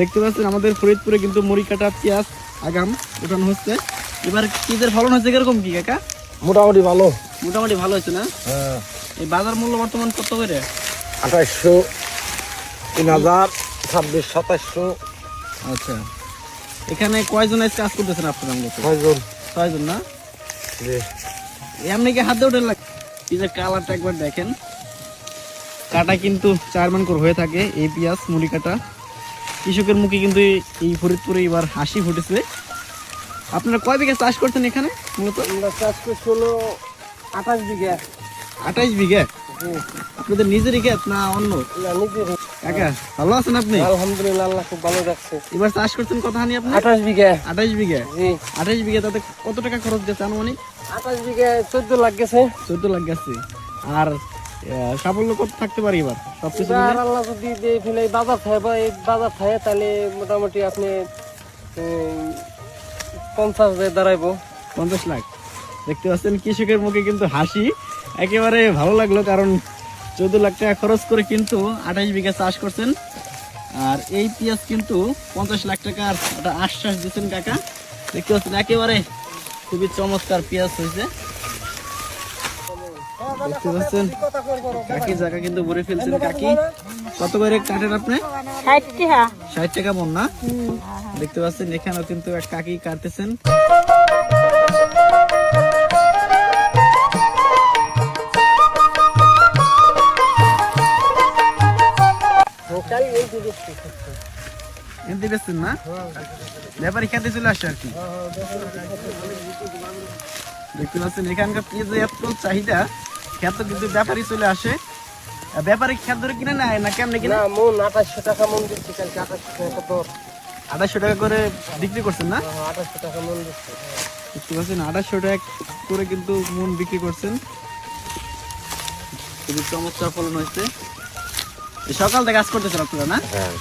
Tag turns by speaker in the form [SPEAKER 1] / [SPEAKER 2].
[SPEAKER 1] দেখতে পাচ্ছেন আমাদের ফরিদপুরে কিন্তু মুড়ি কাটা পেঁয়াজ আগাম উঠানো হচ্ছে। এবার পেঁয়াজের ফলন হচ্ছে কিরকম কি কাকা?
[SPEAKER 2] মোটামুটি ভালো।
[SPEAKER 1] মোটামুটি ভালো হচ্ছে না?
[SPEAKER 2] হ্যাঁ।
[SPEAKER 1] এই বাজার মূল্য বর্তমান কত করে?
[SPEAKER 2] 2800, 3000, 26, 2700।
[SPEAKER 1] আচ্ছা, এখানে কয়জন এসে কাজ করতেছেন আপনারা?
[SPEAKER 2] 6 জন।
[SPEAKER 1] 6 জন না?
[SPEAKER 2] জি।
[SPEAKER 1] এমনি কি হাত দিয়ে ওঠেন লাগে? পেঁয়াজের কালারটা একবার দেখেন, কাটা কিন্তু 4 মান করে হয়ে থাকে এই পেঁয়াজ মুড়ি কাটা। কৃষকের মুখে কিন্তু এই ফরিদপুরে এবার হাসি ফুটেছে। আপনারা কয় বিঘা চাষ করছেন এখানে মূলত?
[SPEAKER 2] আমরা চাষ করছি হলো 28 বিঘা।
[SPEAKER 1] 28 বিঘা? আপনাদের নিজেরই ক্ষেত না অন্য?
[SPEAKER 2] না, নিজেরই।
[SPEAKER 1] কাকা ভালো আছেন আপনি?
[SPEAKER 2] আলহামদুলিল্লাহ, আল্লাহ খুব ভালো রাখছে।
[SPEAKER 1] এবার চাষ করছেন কত হানি আপনি?
[SPEAKER 2] 28 বিঘা।
[SPEAKER 1] 28 বিঘা?
[SPEAKER 2] জি।
[SPEAKER 1] 28 বিঘা তাতে কত টাকা খরচ গেছে আনুমানিক?
[SPEAKER 2] 28 বিঘা 14 লাখ গেছে।
[SPEAKER 1] 14 লাখ গেছে। আর সাফল্য কত থাকতে পারে এবার সবকিছু
[SPEAKER 2] এবার
[SPEAKER 1] মিলে?
[SPEAKER 2] আল্লাহ যদি দিয়ে ফেলে এই বাজার থাকে বা এই বাজার থাকে, তাহলে মোটামুটি আপনি 50 দাঁড়াইবো।
[SPEAKER 1] 50 লাখ। দেখতে পাচ্ছেন কৃষকের মুখে কিন্তু হাসি, একেবারে ভালো লাগলো। কারণ 14 লাখ টাকা খরচ করে কিন্তু 28 বিঘা চাষ করছেন। আর এই পেঁয়াজ কিন্তু 50 লাখ টাকার একটা আশ্বাস দিচ্ছেন কাকা। দেখতে পাচ্ছেন একেবারে খুবই চমৎকার পেঁয়াজ হয়েছে। দেখতে পাচ্ছেন কাকি জায়গা কিন্তু ভরে ফেলছেন। কাকি কত করে কাটেন আপনি?
[SPEAKER 3] 60 টাকা।
[SPEAKER 1] 60 টাকা মন না? দেখতে পাচ্ছেন এখানেও কিন্তু এক কাকি কাটতেছেন। এমনি বেচছেন না? ব্যাপারী খেতে চলে আসে আর কি। দেখতে পাচ্ছেন এখানকার পেঁয়াজের এত চাহিদা, খেত কিন্তু ব্যাপারী চলে আসে। ব্যাপারী খেত ধরে কিনে নেয় না কেমনে কিনে?
[SPEAKER 2] না, মন 2800 টাকা মন দিচ্ছি কালকে। 2800 টাকা তো
[SPEAKER 1] 2800 টাকা করে বিক্রি করছেন না?
[SPEAKER 2] 2800 টাকা মন দিচ্ছি।
[SPEAKER 1] দেখতে পাচ্ছেন 2800 টাকা করে কিন্তু মন বিক্রি করছেন। খুবই চমৎকার ফলন হয়েছে। সকাল থেকে কাজ করতেছেন আপনারা না?
[SPEAKER 2] হ্যাঁ।